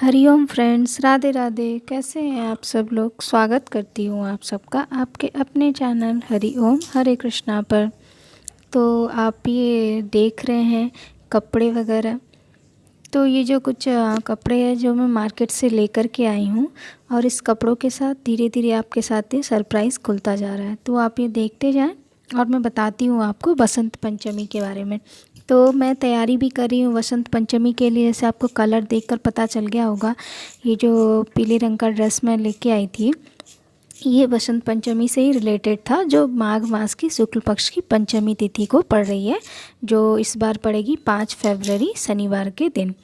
Hariom friends, Radhe Radhe. कैसे हैं आप सब लोग। स्वागत करती हूँ आप सबका आपके अपने चैनल हरिओम हरे कृष्णा पर। तो आप ये देख रहे हैं कपड़े वगैरह। तो ये जो कुछ कपड़े हैं जो मैं मार्केट से लेकर के आई हूँ, और इस कपड़ों के साथ धीरे धीरे आपके साथ ये सरप्राइज़ खुलता जा रहा है। तो आप ये देखते जाएं और मैं बताती हूँ आपको बसंत पंचमी के बारे में। तो मैं तैयारी भी कर रही हूँ बसंत पंचमी के लिए। जैसे आपको कलर देखकर पता चल गया होगा, ये जो पीले रंग का ड्रेस मैं लेके आई थी ये बसंत पंचमी से ही रिलेटेड था, जो माघ मास की शुक्ल पक्ष की पंचमी तिथि को पड़ रही है, जो इस बार पड़ेगी 5 फरवरी शनिवार के दिन।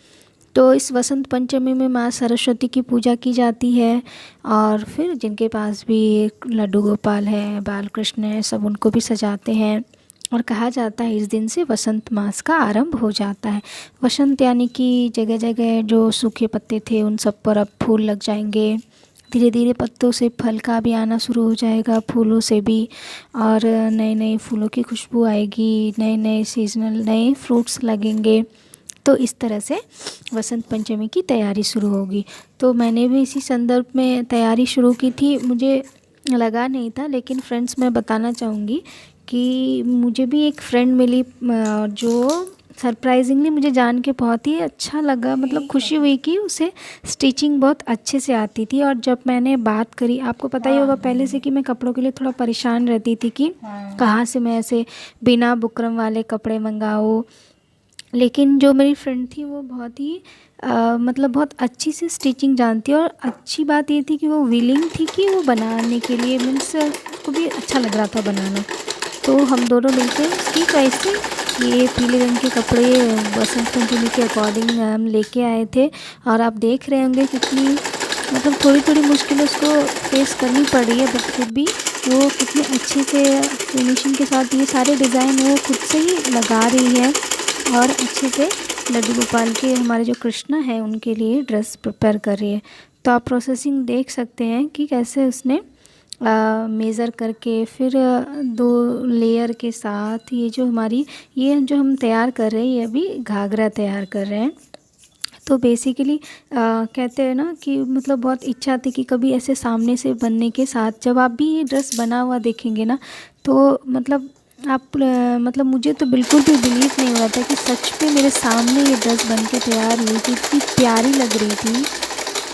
तो इस वसंत पंचमी में माँ सरस्वती की पूजा की जाती है, और फिर जिनके पास भी लड्डू गोपाल है, बाल कृष्ण है, सब उनको भी सजाते हैं। और कहा जाता है इस दिन से वसंत मास का आरंभ हो जाता है। वसंत यानी कि जगह जगह जो सूखे पत्ते थे उन सब पर अब फूल लग जाएंगे। धीरे धीरे पत्तों से फल का भी आना शुरू हो जाएगा, फूलों से भी। और नए नए फूलों की खुशबू आएगी, नए नए सीजनल नए फ्रूट्स लगेंगे। तो इस तरह से वसंत पंचमी की तैयारी शुरू होगी। तो मैंने भी इसी संदर्भ में तैयारी शुरू की थी। मुझे लगा नहीं था, लेकिन फ्रेंड्स मैं बताना चाहूँगी कि मुझे भी एक फ्रेंड मिली जो सरप्राइजिंगली मुझे जान के बहुत ही अच्छा लगा। मतलब खुशी हुई कि उसे स्टिचिंग बहुत अच्छे से आती थी। और जब मैंने बात करी, आपको पता ही होगा पहले से कि मैं कपड़ों के लिए थोड़ा परेशान रहती थी कि कहाँ से मैं ऐसे बिना बुकरम वाले कपड़े मंगाऊँ। लेकिन जो मेरी फ्रेंड थी वो बहुत ही मतलब बहुत अच्छी से स्टिचिंग जानती है। और अच्छी बात ये थी कि वो विलिंग थी कि वो बनाने के लिए, मीन्स उसको भी अच्छा लग रहा था बनाना। तो हम दोनों मिलकर उसकी चॉइस से ये पीले रंग के कपड़े बसंत पंचमी के अकॉर्डिंग हम लेके आए थे। और आप देख रहे होंगे कितनी मतलब थोड़ी थोड़ी मुश्किलें उसको फेस करनी पड़ रही है, बट फिर भी वो कितने अच्छे से फिनिशिंग के साथ ये सारे डिज़ाइन वो खुद से ही लगा रही है। और अच्छे से लड्डू गोपाल के हमारे जो कृष्णा है उनके लिए ड्रेस प्रिपेयर कर रही है। तो आप प्रोसेसिंग देख सकते हैं कि कैसे उसने मेज़र करके फिर 2 लेयर के साथ ये जो हम तैयार कर रहे हैं, ये अभी घाघरा तैयार कर रहे हैं। तो बेसिकली कहते हैं ना कि मतलब बहुत इच्छा थी कि कभी ऐसे सामने से बनने के साथ जब आप भी ये ड्रेस बना हुआ देखेंगे ना, तो मतलब आप मतलब मुझे तो बिल्कुल भी बिलीव नहीं हो रहा था कि सच में मेरे सामने ये ड्रेस बन के तैयार हुई थी। इतनी प्यारी लग रही थी,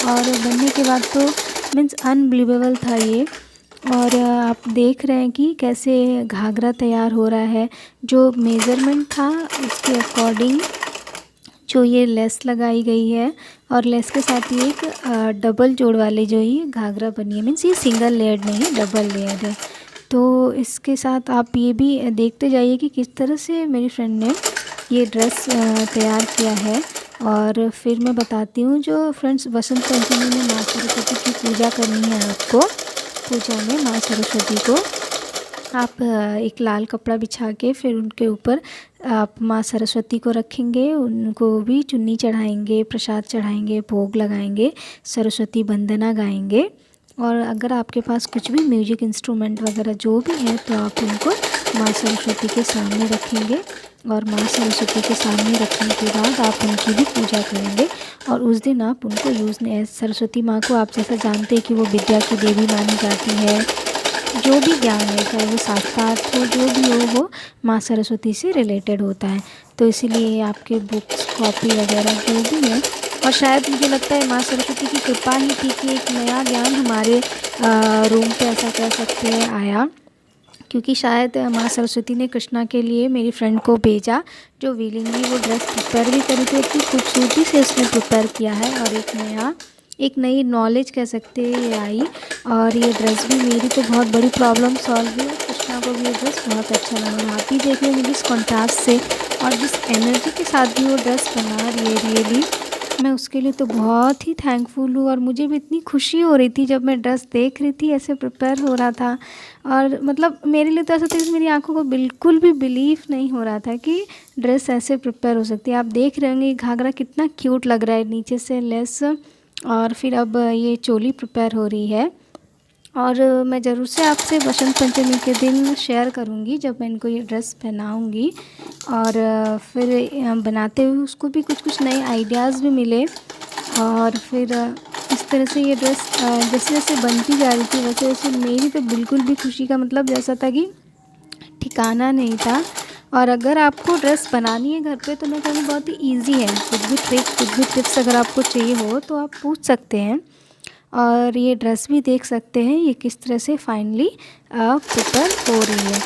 और बनने के बाद तो मीन्स अनबिलीवेबल था ये। और आप देख रहे हैं कि कैसे घाघरा तैयार हो रहा है। जो मेज़रमेंट था उसके अकॉर्डिंग जो ये लेस लगाई गई है, और लेस के साथ ये एक डबल जोड़ वाले जो ये घाघरा बनी है, मीन्स ये सिंगल लेयर्ड नहीं है, डबल लेयर्ड है। तो इसके साथ आप ये भी देखते जाइए कि किस तरह से मेरी फ्रेंड ने ये ड्रेस तैयार किया है। और फिर मैं बताती हूँ, जो फ्रेंड्स बसंत पंचमी में माँ सरस्वती की पूजा करनी है आपको, पूजा में माँ सरस्वती को आप एक लाल कपड़ा बिछा के फिर उनके ऊपर आप माँ सरस्वती को रखेंगे, उनको भी चुन्नी चढ़ाएंगे, प्रसाद चढ़ाएंगे, भोग लगाएंगे, सरस्वती वंदना गाएंगे। और अगर आपके पास कुछ भी म्यूजिक इंस्ट्रूमेंट वगैरह जो भी है, तो आप उनको माँ सरस्वती के सामने रखेंगे। और माँ सरस्वती के सामने रखने के बाद आप उनकी भी पूजा करेंगे। और उस दिन आप उनको सरस्वती माँ को आप जैसा जानते हैं कि वो विद्या की देवी मानी जाती है। जो भी ज्ञान है, चाहे वो शास्त्रार्थ हो, जो भी हो, वो माँ सरस्वती से रिलेटेड होता है। तो इसीलिए आपके बुक्स कॉपी वगैरह जो भी है, और शायद मुझे लगता है माँ सरस्वती की कृपा ही थी कि एक नया ज्ञान हमारे रूम पे, ऐसा कह सकते हैं, आया। क्योंकि शायद माँ सरस्वती ने कृष्णा के लिए मेरी फ्रेंड को भेजा, जो विलिंगली वो ड्रेस प्रिपेयर भी करी थी। इतनी खूबसूरती से उसने प्रिपेयर किया है, और एक नई नॉलेज कह सकते हैं ये आई। और ये ड्रेस भी मेरी तो बहुत बड़ी प्रॉब्लम सॉल्व हुई। कृष्णा को भी ये ड्रेस बहुत अच्छा लगा। आप ही देख रहे होंगे जिस कॉन्ट्रास्ट से और जिस एनर्जी के साथ भी वो ड्रेस बना रही है, रियली मैं उसके लिए तो बहुत ही थैंकफुल हूँ। और मुझे भी इतनी खुशी हो रही थी जब मैं ड्रेस देख रही थी, ऐसे प्रिपेयर हो रहा था। और मतलब मेरे लिए तो ऐसा था कि मेरी आंखों को बिल्कुल भी बिलीव नहीं हो रहा था कि ड्रेस ऐसे प्रिपेयर हो सकती है। आप देख रहे होंगे घाघरा कितना क्यूट लग रहा है, नीचे से लेस। और फिर अब ये चोली प्रिपेयर हो रही है। और मैं ज़रूर से आपसे बसंत पंचमी के दिन शेयर करूँगी जब मैं इनको ये ड्रेस पहनाऊँगी। और फिर बनाते हुए उसको भी कुछ कुछ नए आइडियाज़ भी मिले। और फिर इस तरह से ये ड्रेस जैसे जैसे बनती जा रही थी वैसे वैसे मेरी तो बिल्कुल भी खुशी का मतलब जैसा था कि ठिकाना नहीं था। और अगर आपको ड्रेस बनानी है घर पे तो मैं कहूँगी बहुत ही ईज़ी है। कुछ भी ट्रिक, कुछ भी टिप्स अगर आपको चाहिए हो तो आप पूछ सकते हैं। और ये ड्रेस भी देख सकते हैं ये किस तरह से फाइनली प्रिपेयर हो रही है।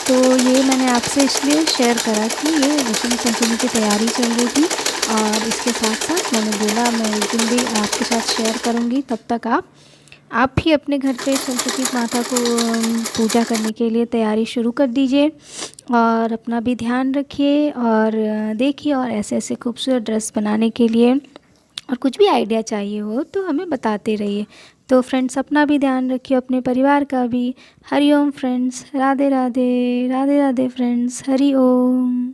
तो ये मैंने आपसे इसलिए शेयर करा कि ये वसंत पंचमी की तैयारी चल रही थी और इसके साथ साथ मैंने बोला मैं एक दिन भी आपके साथ शेयर करूँगी। तब तक आप भी अपने घर पे सरस्वती माता को पूजा करने के लिए तैयारी शुरू कर दीजिए और अपना भी ध्यान रखिए और देखिए। और ऐसे ऐसे खूबसूरत ड्रेस बनाने के लिए और कुछ भी आइडिया चाहिए हो तो हमें बताते रहिए। तो फ्रेंड्स अपना भी ध्यान रखिए, अपने परिवार का भी। हरि ओम फ्रेंड्स, राधे राधे, राधे राधे फ्रेंड्स, हरि ओम।